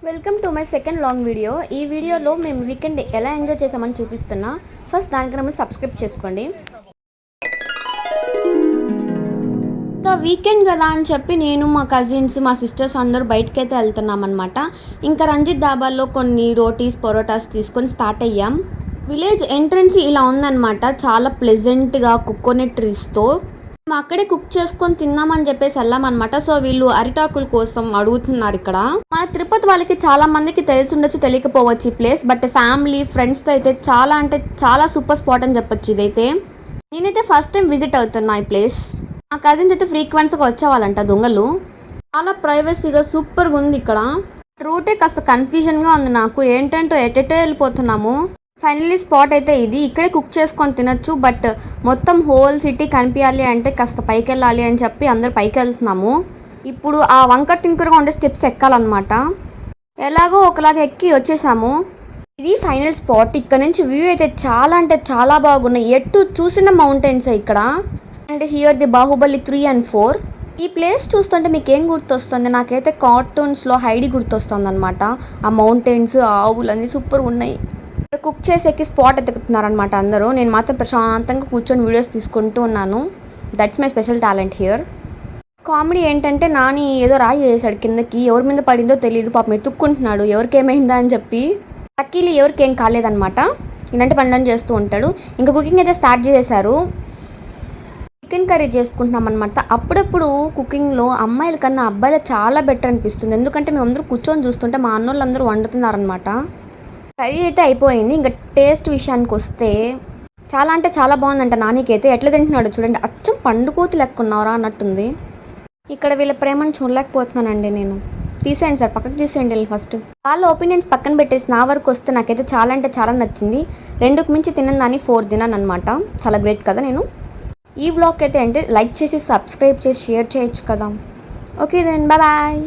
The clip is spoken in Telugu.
Welcome to my second long video. ఈ వీడియోలో మేము వీకెండ్ ఎలా ఎంజాయ్ చేసామని చూపిస్తున్నా. ఫస్ట్ దానికన్నా ముందు సబ్స్క్రైబ్ చేసుకోండి. ఇంకా వీకెండ్ కదా అని చెప్పి నేను మా కజిన్స్ మా సిస్టర్స్ అందరూ బయటకైతే వెళ్తున్నాం అనమాట. ఇంకా రంజిత్ డాబాల్లో కొన్ని రోటీస్ పరోటాస్ తీసుకొని స్టార్ట్ అయ్యాం. విలేజ్ ఎంట్రన్స్ ఇలా ఉందన్నమాట. చాలా ప్లెజెంట్గా కోకోనట్ ట్రీస్తో మేము అక్కడే కుక్ చేసుకొని తిన్నామని చెప్పేసి వెళ్ళామన్నమాట. సో వీళ్ళు అరిటాకుల కోసం అడుగుతున్నారు. ఇక్కడ మన తిరుపతి వాళ్ళకి చాలా మందికి తెలిసి ఉండొచ్చు, తెలియకపోవచ్చు ఈ ప్లేస్. బట్ ఫ్యామిలీ ఫ్రెండ్స్తో అయితే చాలా అంటే చాలా సూపర్ స్పాట్ అని చెప్పొచ్చు ఇదైతే. నేనైతే ఫస్ట్ టైం విజిట్ అవుతున్నా ఈ ప్లేస్. మా కజిన్స్ అయితే ఫ్రీక్వెంట్స్గా వచ్చేవాళ్ళంట దొంగలు. చాలా ప్రైవసీగా సూపర్గా ఉంది ఇక్కడ. రూటే కాస్త కన్ఫ్యూజన్గా ఉంది నాకు, ఏంటంటో ఎటెటో వెళ్ళిపోతున్నాము. ఫైనల్లీ స్పాట్ అయితే ఇది. ఇక్కడే కుక్ చేసుకొని తినొచ్చు. బట్ మొత్తం హోల్ సిటీ కనిపించాలి అంటే కాస్త పైకి వెళ్ళాలి అని చెప్పి అందరు పైకి వెళ్తున్నాము. ఇప్పుడు ఆ వంకర్ తింకర్గా ఉండే స్టెప్స్ ఎక్కాలన్నమాట. ఎలాగో ఒకలాగా ఎక్కి వచ్చేసాము. ఇది ఫైనల్ స్పాట్. ఇక్కడ నుంచి వ్యూ అయితే చాలా అంటే చాలా బాగున్నాయి. ఎటు చూసిన మౌంటైన్స్ ఇక్కడ. And here the Baahubali 3 and 4. ఈ ప్లేస్ చూస్తుంటే మీకు ఏం గుర్తొస్తుంది? నాకైతే కార్టూన్స్లో హైడీ గుర్తొస్తుంది అనమాట. ఆ మౌంటైన్స్ ఆవులు అన్నీ సూపర్ ఉన్నాయి. కుక్ చేసేకి స్పాట్ ఎత్తుకుతున్నారనమాట అందరూ. నేను మాత్రం ప్రశాంతంగా కూర్చొని వీడియోస్ తీసుకుంటూ ఉన్నాను. That's my special talent here. Comedy ఏంటంటే నాని ఏదో రాయి చేశాడు కిందకి. ఎవరి మీద పడిందో తెలియదు, పాపం ఎత్తుక్కుంటున్నాడు ఎవరికేమైందా అని చెప్పి. లక్కీలీ ఎవరికేం కాలేదనమాట. ఇలాంటి పనులను చేస్తూ ఉంటాడు. ఇంకా కుకింగ్ అయితే స్టార్ట్ చేశారు. చికెన్ కర్రీ చేసుకుంటున్నాం అనమాట. అప్పుడప్పుడు కుకింగ్లో అమ్మాయిల కన్నా అబ్బాయిలు చాలా బెటర్ అనిపిస్తుంది. ఎందుకంటే మేము అందరూ కూర్చొని చూస్తుంటే మా అన్నోళ్ళందరూ వండుతున్నారనమాట. కర్రీ అయితే అయిపోయింది. ఇంకా టేస్ట్ విషయానికి వస్తే చాలా అంటే చాలా బాగుందంట. నానికైతే ఎట్లా తింటున్నాడు చూడండి, అచ్చం పండుకోతి లెక్కున్నారా అన్నట్టుంది. ఇక్కడ వీళ్ళ ప్రేమను చూడలేకపోతున్నానండి నేను. తీసేయండి సార్, పక్కకు తీసేయండి ఫస్ట్. వాళ్ళ ఒపీనియన్స్ పక్కన పెట్టేసి నా వరకు వస్తే నాకైతే చాలా అంటే చాలా నచ్చింది. 2కు మించి తినని దాన్ని 4 తిన్నాను అనమాట. చాలా గ్రేట్ కదా నేను. ఈ వ్లాగ్ అయితే అంటే లైక్ చేసి సబ్స్క్రైబ్ చేసి షేర్ చేయొచ్చు కదా. Okay then bye.